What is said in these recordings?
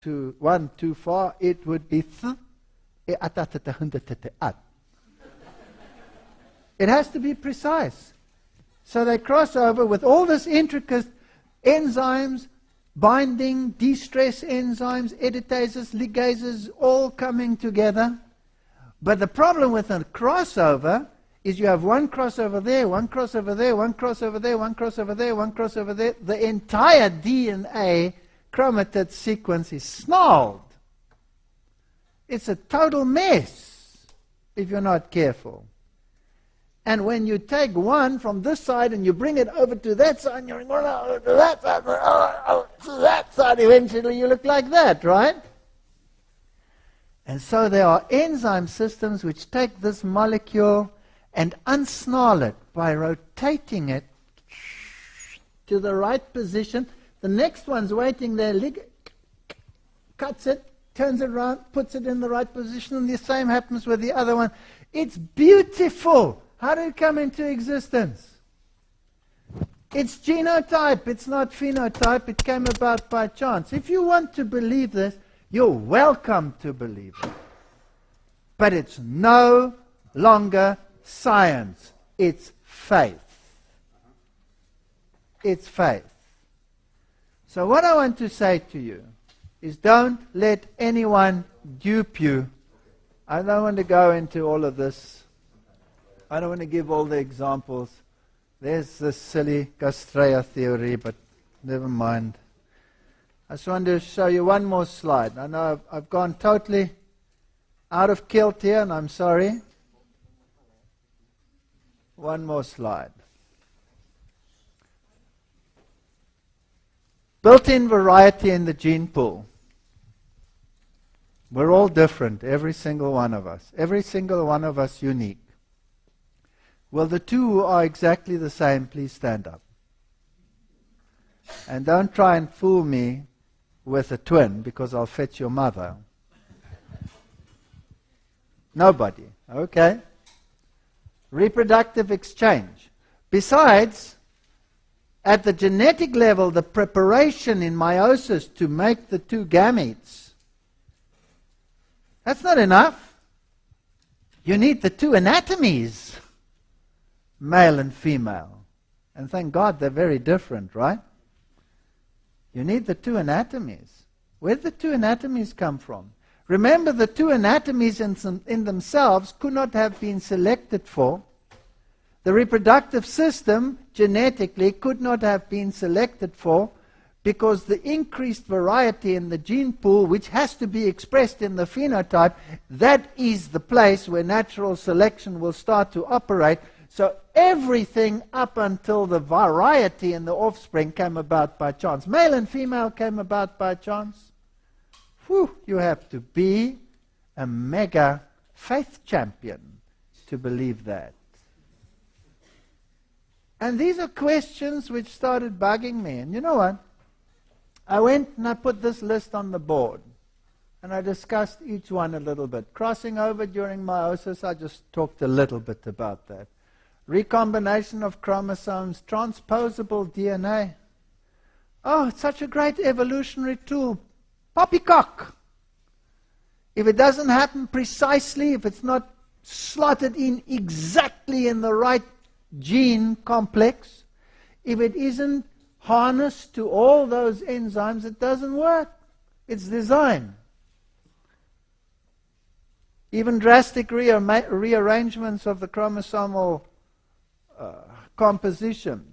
to one too far, it would be It has to be precise. So they cross over with all this intricate enzymes, binding, de-stress enzymes, editases, ligases, all coming together. But the problem with a crossover is you have one crossover there, one crossover there, one crossover there, one crossover there, one crossover there. The entire DNA chromatid sequence is snarled. It's a total mess if you're not careful. And when you take one from this side and you bring it over to that side, and you're going over to that side, to that side, eventually you look like that, right? And so there are enzyme systems which take this molecule and unsnarl it by rotating it to the right position. The next one's waiting there, cuts it, turns it around, puts it in the right position, and the same happens with the other one. It's beautiful. How did it come into existence? It's genotype, it's not phenotype. It came about by chance. If you want to believe this, you're welcome to believe it. But it's no longer science. It's faith. It's faith. So what I want to say to you is don't let anyone dupe you. I don't want to go into all of this. I don't want to give all the examples. There's this silly Castrea theory, but never mind. I just want to show you one more slide. I know I've gone totally out of kilt here, and I'm sorry. One more slide. Built-in variety in the gene pool. We're all different, every single one of us. Every single one of us unique. Well, the two who are exactly the same, please stand up. And don't try and fool me with a twin, because I'll fetch your mother. Nobody. Okay? Reproductive exchange. Besides, at the genetic level, the preparation in meiosis to make the two gametes, that's not enough. You need the two anatomies, male and female. And thank God they're very different, right? You need the two anatomies. Where did the two anatomies come from? Remember, the two anatomies in themselves could not have been selected for. The reproductive system, genetically, could not have been selected for, because the increased variety in the gene pool, which has to be expressed in the phenotype, that is the place where natural selection will start to operate. So everything up until the variety in the offspring came about by chance. Male and female came about by chance. Whew, you have to be a mega faith champion to believe that. And these are questions which started bugging me. And you know what? I went and I put this list on the board. And I discussed each one a little bit. Crossing over during meiosis, I just talked a little bit about that. Recombination of chromosomes, transposable DNA. Oh, it's such a great evolutionary tool. Poppycock. If it doesn't happen precisely, if it's not slotted in exactly in the right gene complex, if it isn't harnessed to all those enzymes, it doesn't work. It's design. Even drastic rearrangements of the chromosomal composition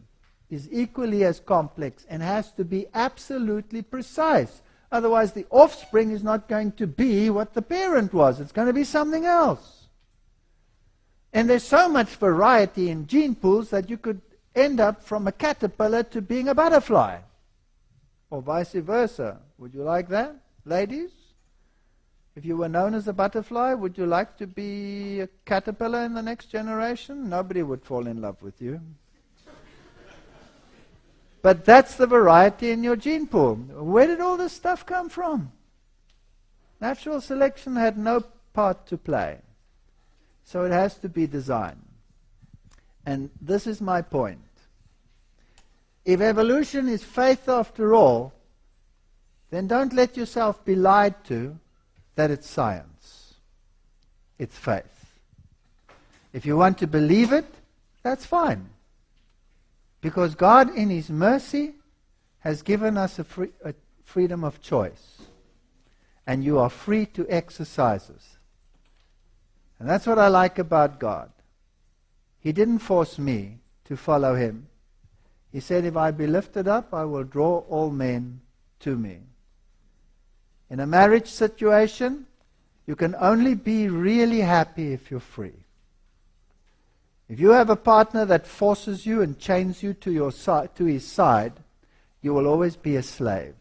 is equally as complex and has to be absolutely precise. Otherwise, the offspring is not going to be what the parent was. It's going to be something else. And there's so much variety in gene pools that you could end up from a caterpillar to being a butterfly. Or vice versa. Would you like that, ladies? If you were known as a butterfly, would you like to be a caterpillar in the next generation? Nobody would fall in love with you. But that's the variety in your gene pool. Where did all this stuff come from? Natural selection had no part to play. So it has to be designed. And this is my point. If evolution is faith after all, then don't let yourself be lied to that it's science. It's faith. If you want to believe it, that's fine. Because God, in His mercy, has given us a freedom of choice. And you are free to exercise it. And that's what I like about God. He didn't force me to follow Him. He said, if I be lifted up, I will draw all men to me. In a marriage situation, you can only be really happy if you're free. If you have a partner that forces you and chains you to his side, you will always be a slave.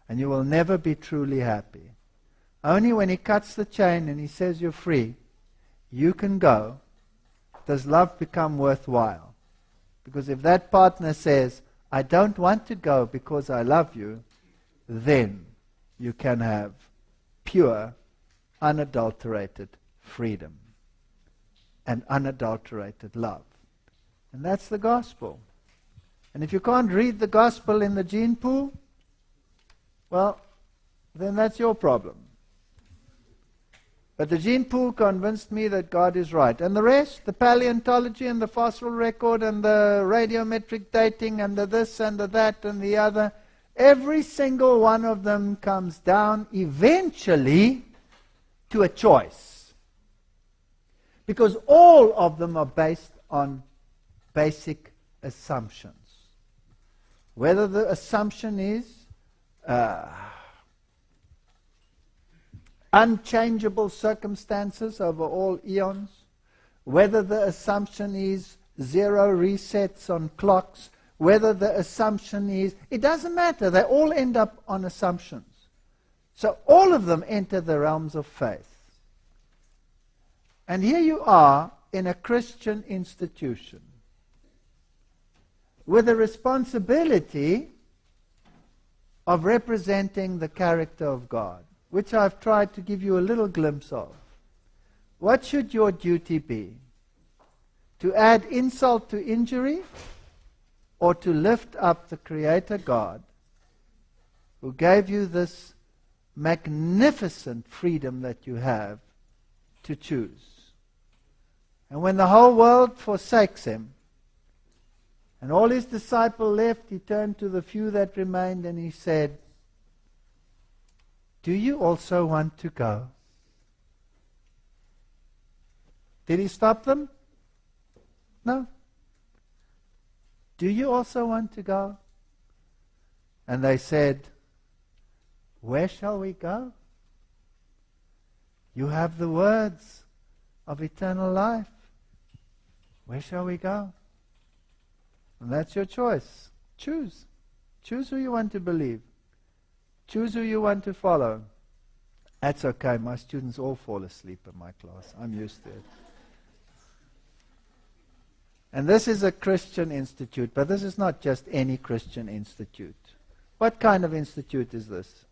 And you will never be truly happy. Only when He cuts the chain and He says you're free, you can go, does love become worthwhile. Because if that partner says, I don't want to go because I love you, then you can have pure, unadulterated freedom and unadulterated love. And that's the gospel. And if you can't read the gospel in the gene pool, well, then that's your problem. But the gene pool convinced me that God is right. And the rest, the paleontology and the fossil record and the radiometric dating and the this and the that and the other, every single one of them comes down eventually to a choice. Because all of them are based on basic assumptions. Whether the assumption is unchangeable circumstances over all eons, whether the assumption is zero resets on clocks, whether the assumption is, it doesn't matter, they all end up on assumptions. So all of them enter the realms of faith. And here you are in a Christian institution with a responsibility of representing the character of God, which I've tried to give you a little glimpse of. What should your duty be? To add insult to injury, or to lift up the Creator God, who gave you this magnificent freedom that you have to choose? And when the whole world forsakes Him, and all His disciples left, He turned to the few that remained and He said, do you also want to go? Did He stop them? No. Do you also want to go? And they said, where shall we go? You have the words of eternal life. Where shall we go? And that's your choice. Choose. Choose who you want to believe. Choose who you want to follow. That's okay. My students all fall asleep in my class. I'm used to it. And this is a Christian institute, but this is not just any Christian institute. What kind of institute is this?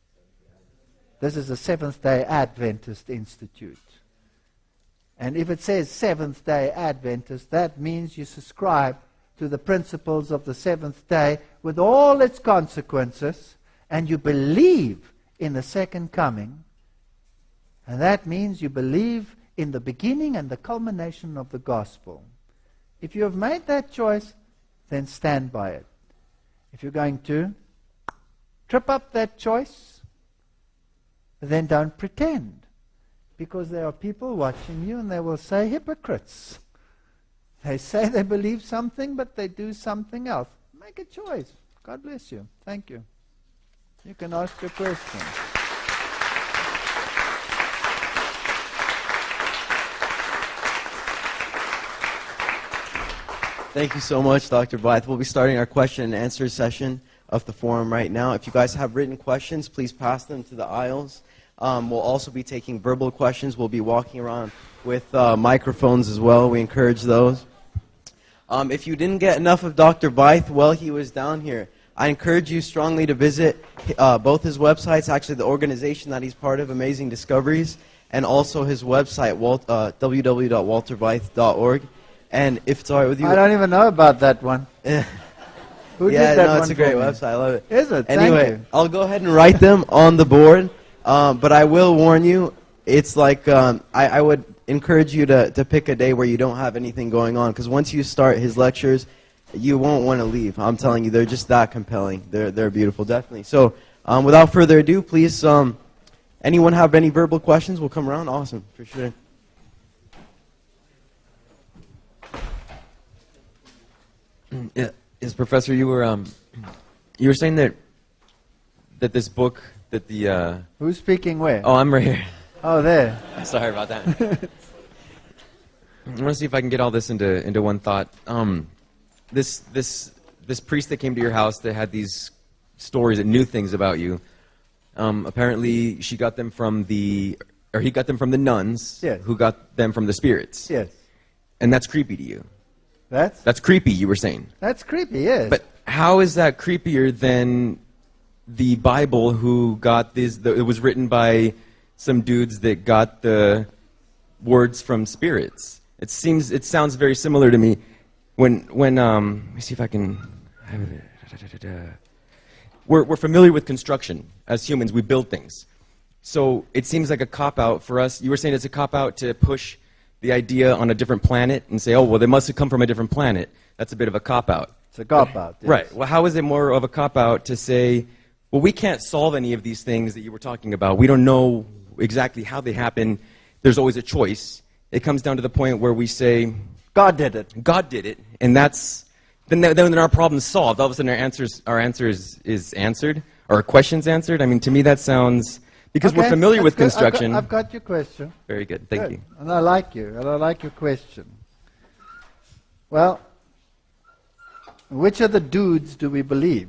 This is a Seventh-day Adventist institute. And if it says Seventh-day Adventist, that means you subscribe to the principles of the seventh day with all its consequences, and you believe in the second coming, and that means you believe in the beginning and the culmination of the gospel. If you have made that choice, then stand by it. If you're going to trip up that choice, then don't pretend, because there are people watching you and they will say, hypocrites. They say they believe something, but they do something else. Make a choice. God bless you. Thank you. You can ask your question. Thank you so much, Dr. Veith. We'll be starting our question and answer session of the forum right now. If you guys have written questions, please pass them to the aisles. We'll also be taking verbal questions. We'll be walking around with microphones as well. We encourage those. If you didn't get enough of Dr. Veith while he was down here, I encourage you strongly to visit both his websites, actually the organization that he's part of, Amazing Discoveries, and also his website, www.walterveith.org. And if it's all right with you... I don't even know about that one. Who Yeah, did that no, one it's a great for me? website. I love it. Is it? Anyway, Thank you. I'll go ahead and write them on the board. But I will warn you, it's like I would encourage you to pick a day where you don't have anything going on, because once you start his lectures, you won't want to leave. I'm telling you, they're just that compelling. They're beautiful, definitely. So without further ado, please, anyone have any verbal questions? We'll come around. Awesome, for sure. Yeah, yes, Professor, you were saying that this book that the Who's speaking where? oh, I'm right here. Oh, there. Sorry about that. I want to see if I can get all this into one thought. This priest that came to your house that had these stories and knew things about you. Apparently, he got them from the nuns, Yes. who got them from the spirits. Yes. And that's creepy to you. That's Creepy, you were saying. That's creepy, yes. But how is that creepier than the Bible, who got this? It was written by some dudes that got the words from spirits. It sounds very similar to me. When let me see if I can. We're familiar with construction as humans. We build things, so it seems like a cop out for us. You were saying it's a cop out to push the idea on a different planet and say, oh, well, they must have come from a different planet. That's a bit of a cop out. It's a cop-out. Yes. Right. Well, how is it more of a cop-out to say, well, we can't solve any of these things that you were talking about. We don't know exactly how they happen. There's always a choice. It comes down to the point where we say, God did it. God did it, and then our problem's solved. All of a sudden our answer is answered, or our question's answered. I mean, to me that sounds, because we're Okay, familiar that's with good. construction. I've got your question. Very good. Thank Good. you. And I like you. And I like your question. Well, which of the dudes do we believe?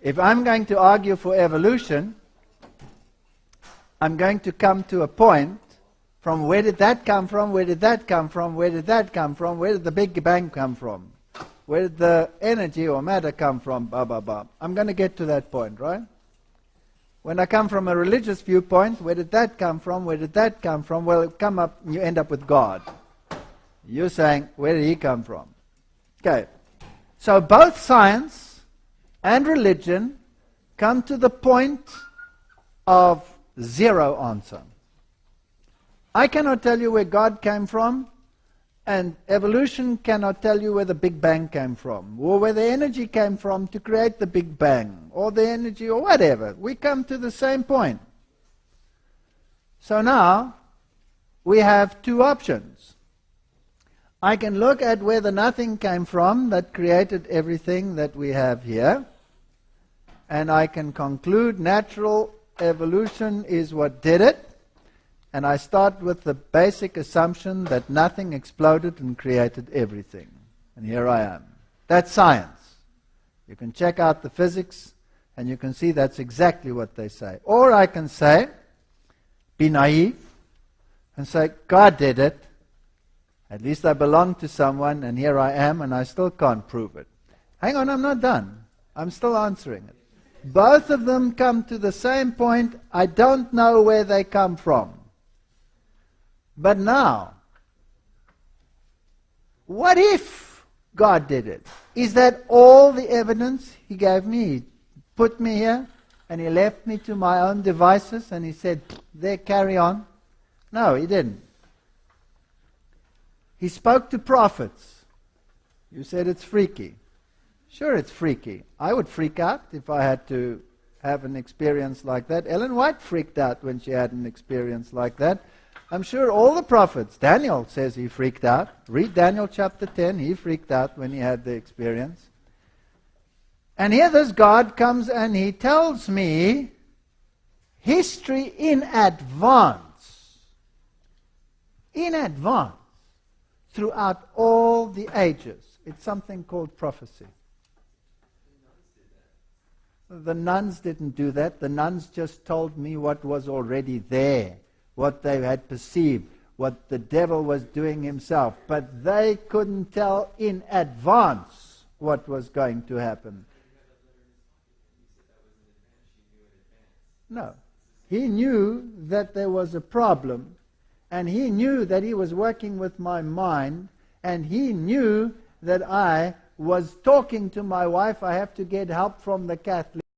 If I'm going to argue for evolution, I'm going to come to a point from where did that come from, where did that come from, where did that come from, where did the Big Bang come from, where did the energy or matter come from, blah, blah, blah. I'm going to get to that point, right? When I come from a religious viewpoint, where did that come from, where did that come from? Well, come up, you end up with God. You're saying, where did he come from? Okay. So both science and religion come to the point of zero answer. I cannot tell you where God came from, and evolution cannot tell you where the Big Bang came from, or where the energy came from to create the Big Bang, or the energy, or whatever. We come to the same point. So now, we have two options. I can look at where the nothing came from that created everything that we have here, and I can conclude natural evolution is what did it, and I start with the basic assumption that nothing exploded and created everything. And here I am. That's science. You can check out the physics, and you can see that's exactly what they say. Or I can say, be naive, and say, God did it. At least I belong to someone, and here I am, and I still can't prove it. Hang on, I'm not done. I'm still answering it. Both of them come to the same point. I don't know where they come from. But now, what if God did it? Is that all the evidence he gave me? He put me here, and he left me to my own devices, and he said, there, carry on. No, he didn't. He spoke to prophets. You said it's freaky. Sure, it's freaky. I would freak out if I had to have an experience like that. Ellen White freaked out when she had an experience like that. I'm sure all the prophets, Daniel says he freaked out. Read Daniel chapter 10, he freaked out when he had the experience. And here this God comes and he tells me history in advance, throughout all the ages. It's something called prophecy. The nuns didn't do that. The nuns just told me what was already there, what they had perceived, what the devil was doing himself. But they couldn't tell in advance what was going to happen. No. He knew that there was a problem, and he knew that he was working with my mind, and he knew that I was talking to my wife, I have to get help from the Catholic